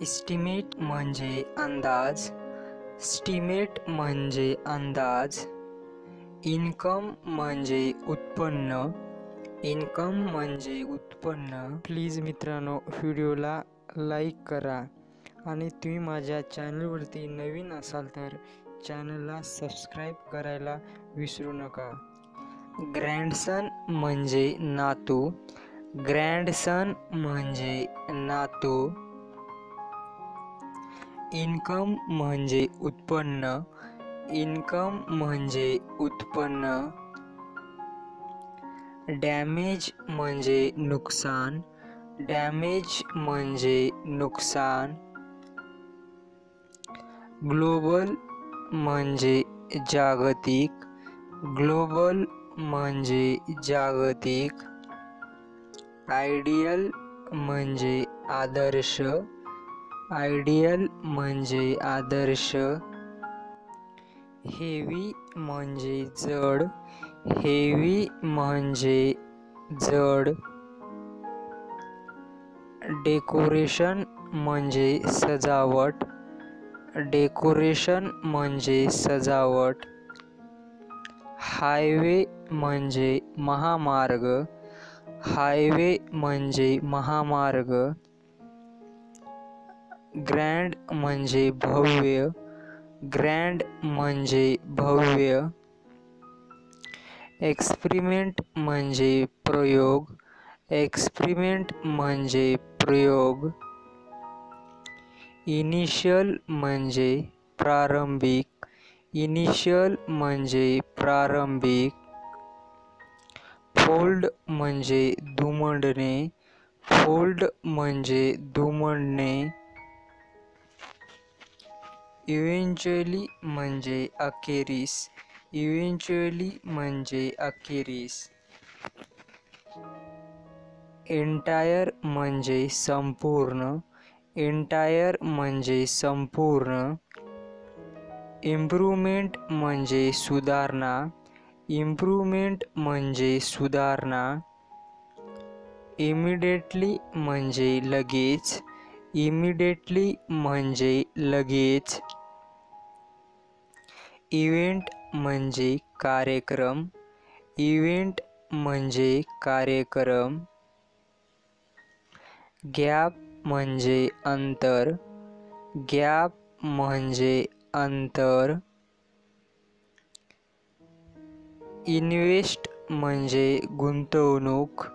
Estimate म्हणजे अंदाज, estimate म्हणजे अंदाज, इन्कम म्हणजे उत्पन्न, इन्कम म्हणजे उत्पन्न। प्लीज मित्रांनो, व्हिडिओला लाईक करा आणि तुम्ही माझ्या चॅनलवरती नवीन असाल तर चॅनलला सबस्क्राईब करायला विसरू नका। ग्रँडसन म्हणजे नातू, ग्रँडसन म्हणजे नातू। इन्कम म्हणजे उत्पन्न, इन्कम म्हणजे उत्पन्न। डॅमेज म्हणजे नुकसान, डॅमेज म्हणजे नुकसान। ग्लोबल म्हणजे जागतिक, ग्लोबल म्हणजे जागतिक। आयडियल म्हणजे आदर्श, आयडियल म्हणजे आदर्श। हेवी म्हणजे जड, हेवी म्हणजे जड। डेकोरेशन म्हणजे सजावट, डेकोरेशन म्हणजे सजावट। हायवे म्हणजे महामार्ग, हायवे म्हणजे महामार्ग। ग्रँड म्हणजे भव्य, ग्रँड म्हणजे भव्य। एक्सपेरिमेंट म्हणजे प्रयोग, एक्सपेरिमेंट म्हणजे प्रयोग। इनिशियल म्हणजे प्रारंभिक, इनिशियल म्हणजे प्रारंभिक। फोल्ड म्हणजे दुमडणे, फोल्ड म्हणजे दुमडणे। इव्हेंच्युअली म्हणजे अखेरीस, इव्हेंच्युअली म्हणजे अखेरीस। एंटायर म्हणजे संपूर्ण, एंटायर म्हणजे संपूर्ण। इम्प्रूव्हमेंट म्हणजे सुधारणा, इम्प्रूव्हमेंट म्हणजे सुधारणा। इमिडिएटली म्हणजे लगेच, इमिडिएटली म्हणजे लगेच। इव्हेंट म्हणजे कार्यक्रम, इव्हेंट म्हणजे कार्यक्रम। गॅप म्हणजे अंतर, गॅप म्हणजे अंतर। इन्व्हेस्ट म्हणजे गुंतवणूक।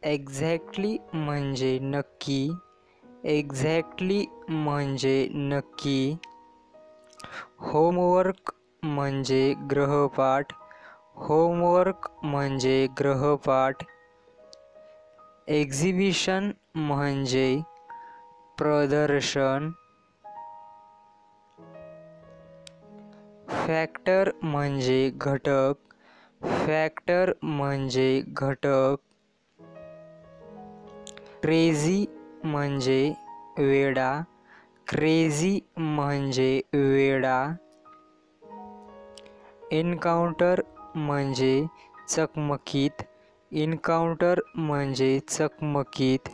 एक्झॅक्टली म्हणजे नक्की, एक्झॅक्टली म्हणजे नक्की। होमवर्क म्हणजे गृहपाठ, होमवर्क म्हणजे गृहपाठ। एक्झिबिशन म्हणजे प्रदर्शन। फॅक्टर म्हणजे घटक, फॅक्टर म्हणजे घटक। क्रेझी म्हणजे वेडा, क्रेझी म्हणजे वेडा। एन्काउंटर म्हणजे चकमकीत, एन्काउंटर म्हणजे चकमकीत।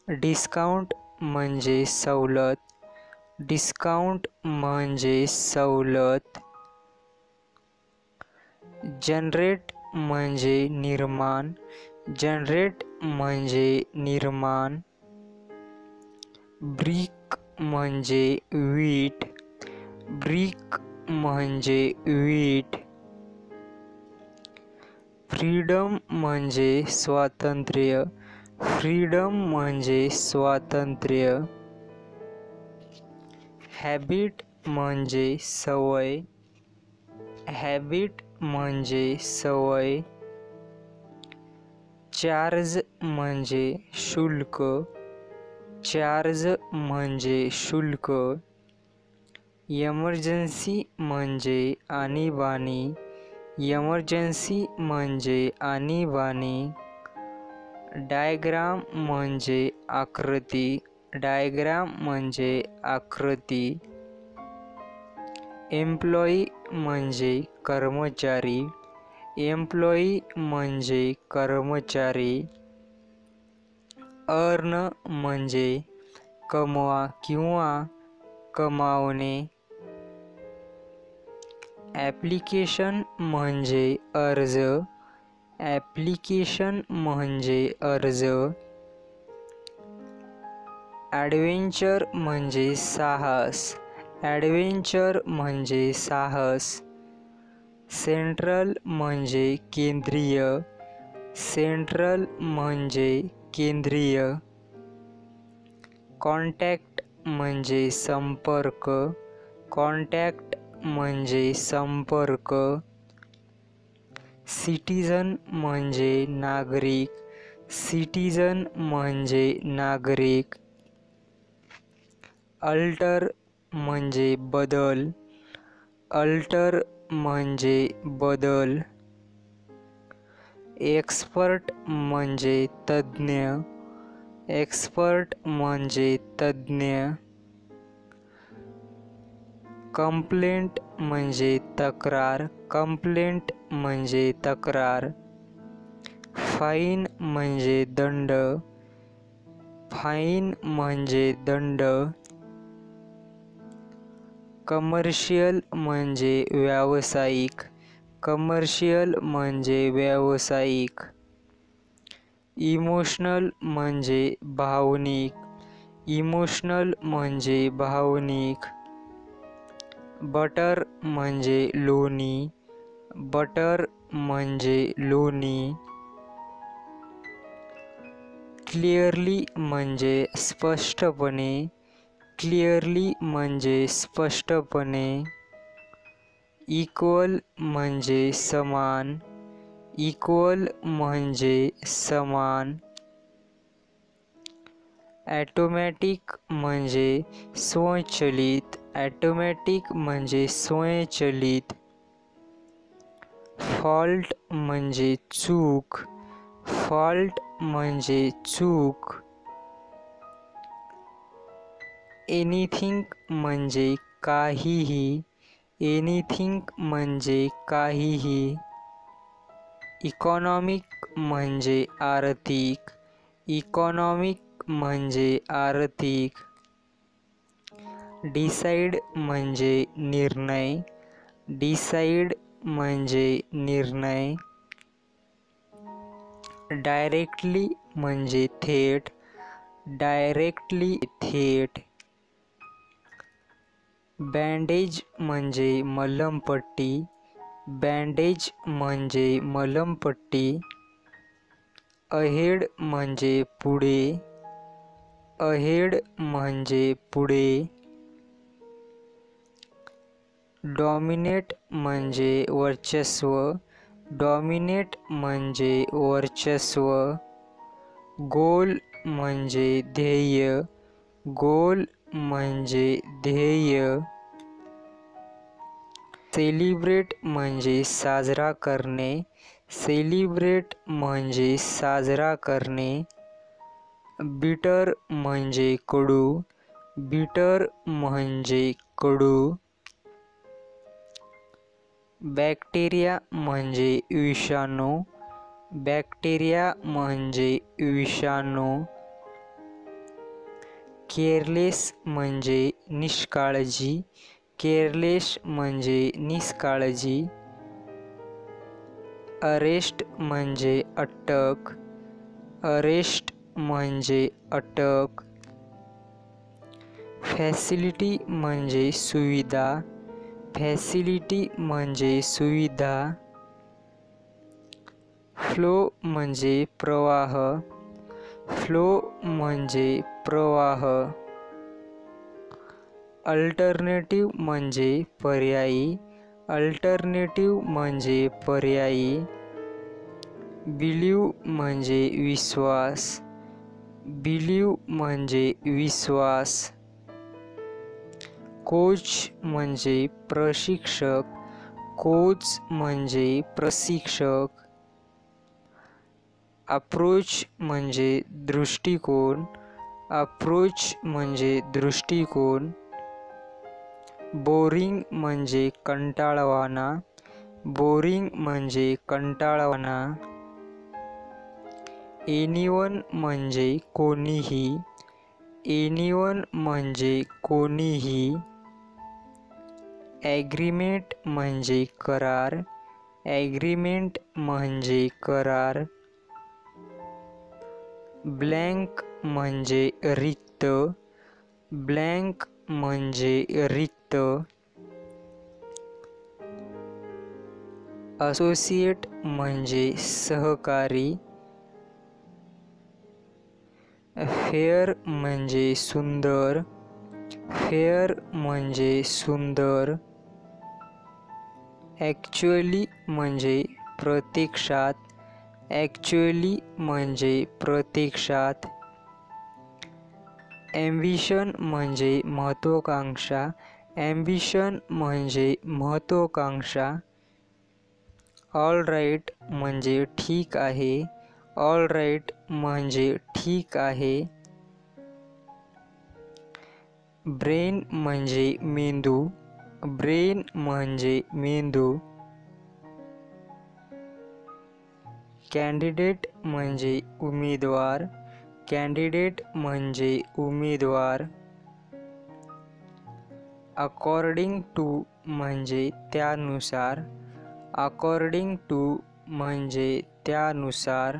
डिस्काउंट म्हणजे सवलत, डिस्काउंट म्हणजे सवलत। जनरेट म्हणजे निर्माण, जनरेट म्हणजे निर्माण। ब्रिक म्हणजे वीट, ब्रिक म्हणजे वीट। फ्रीडम म्हणजे स्वातंत्र्य, फ्रीडम म्हणजे स्वातंत्र्य। हॅबिट म्हणजे सवय, हॅबिट म्हणजे सवय। चार्ज म्हणजे शुल्क, चार्ज म्हणजे शुल्क। एमर्जन्सी म्हणजे आणीबाणी, एमर्जन्सी म्हणजे आणीबाणी। डायग्राम म्हणजे आकृती, डायग्राम म्हणजे आकृती। एम्प्लॉई म्हणजे कर्मचारी, एम्प्लॉई म्हणजे कर्मचारी। अर्न म्हणजे कमवा किंवा कमावणे. ॲप्लिकेशन म्हणजे अर्ज. ॲप्लिकेशन म्हणजे अर्ज. ॲडव्हेंचर म्हणजे साहस. ॲडव्हेंचर म्हणजे साहस. सेंट्रल म्हणजे केंद्रीय. सेंट्रल म्हणजे केंद्रीय. कॉन्टॅक्ट म्हणजे संपर्क. कॉन्टॅक्ट म्हणजे संपर्क. सिटिझन म्हणजे नागरिक. सिटिझन म्हणजे नागरिक. अल्टर म्हणजे बदल. अल्टर म्हणजे बदल. एक्सपर्ट म्हणजे तज्ज्ञ. एक्सपर्ट म्हणजे तज्ज्ञ. कंप्लेंट म्हणजे तक्रार. कंप्लेंट म्हणजे तक्रार. फाईन म्हणजे दंड. फाईन म्हणजे दंड. कमर्शियल म्हणजे व्यावसायिक. कमर्शियल म्हणजे व्यावसायिक. इमोशनल म्हणजे भावनिक. इमोशनल म्हणजे भावनिक. बटर म्हणजे लोणी. बटर म्हणजे लोणी. क्लिअरली म्हणजे स्पष्टपणे. क्लिअरली म्हणजे स्पष्टपणे. इक्वल म्हणजे समान. इक्वल म्हणजे समान. ॲटोमॅटिक म्हणजे स्वयंचलित. ॲटोमॅटिक म्हणजे स्वयंचलित. फॉल्ट म्हणजे चूक. फॉल्ट म्हणजे चूक. एनिथिंग म्हणजे काहीही. एनिथिंग म्हणजे काहीही. इकॉनॉमिक म्हणजे आर्थिक. इकॉनॉमिक म्हणजे आर्थिक. डिसाईड म्हणजे निर्णय. डिसाईड म्हणजे निर्णय. डायरेक्टली म्हणजे थेट. डायरेक्टली थेट. बँडेज म्हणजे मलमपट्टी. बँडेज म्हणजे मलमपट्टी. अहेड म्हणजे पुढे. अहेड म्हणजे पुढे. डॉमिनेट म्हणजे वर्चस्व. डॉमिनेट म्हणजे वर्चस्व. गोल म्हणजे ध्येय. गोल म्हणजे ध्येय. सेलिब्रेट म्हणजे साजरा करणे. सेलिब्रेट म्हणजे साजरा करणे. बिटर म्हणजे कडू. बिटर म्हणजे कडू. बॅक्टेरिया म्हणजे विषाणू. बॅक्टेरिया म्हणजे विषाणू. केअरलेस म्हणजे निष्काळजी. केअरलेस म्हणजे निष्काळजी. अरेस्ट म्हणजे अटक. अरेस्ट म्हणजे अटक. फॅसिलिटी म्हणजे सुविधा. फॅसिलिटी म्हणजे सुविधा. फ्लो म्हणजे प्रवाह. फ्लो म्हणजे प्रवाह. अल्टरनेटिव्ह म्हणजे पर्यायी. अल्टरनेटिव्ह म्हणजे पर्यायी. बिलीव्ह म्हणजे विश्वास. बिलीव्ह म्हणजे विश्वास. कोच म्हणजे प्रशिक्षक. कोच म्हणजे प्रशिक्षक. अप्रोच म्हणजे दृष्टिकोन. अप्रोच म्हणजे दृष्टिकोन. बोरिंग म्हणजे कंटाळवाणा. बोरिंग म्हणजे कंटाळवाणा. एनिवन म्हणजे कोणीही, एनिवन म्हणजे कोणीही. ॲग्रीमेंट म्हणजे करार, ॲग्रीमेंट म्हणजे करार. ब्लँक म्हणजे रिक्त, ब्लँक म्हणजे रिक्त. असोसिएट म्हणजे सहकारी. फेअर म्हणजे सुंदर, फेअर म्हणजे सुंदर. ॲक्च्युअली म्हणजे प्रत्यक्षात, ॲक्च्युअली म्हणजे प्रत्यक्षात. ॲम्बिशन म्हणजे महत्त्वाकांक्षा, ॲम्बिशन म्हणजे महत्त्वाकांक्षा. ऑल राईट म्हणजे ठीक आहे, ऑल राईट म्हणजे ठीक आहे. ब्रेन म्हणजे मेंदू, ब्रेन म्हणजे मेंदू. कॅन्डिडेट म्हणजे उमेदवार, कॅन्डिडेट म्हणजे उमेदवार. अकॉर्डिंग टू म्हणजे त्यानुसार, अकॉर्डिंग टू म्हणजे त्यानुसार.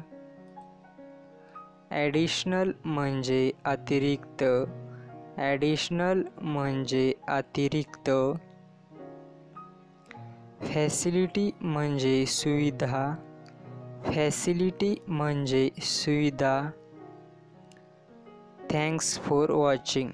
ॲडिशनल म्हणजे अतिरिक्त, ॲडिशनल म्हणजे अतिरिक्त. फॅसिलिटी म्हणजे सुविधा, फॅसिलिटी म्हणजे सुविधा. Thanks for watching.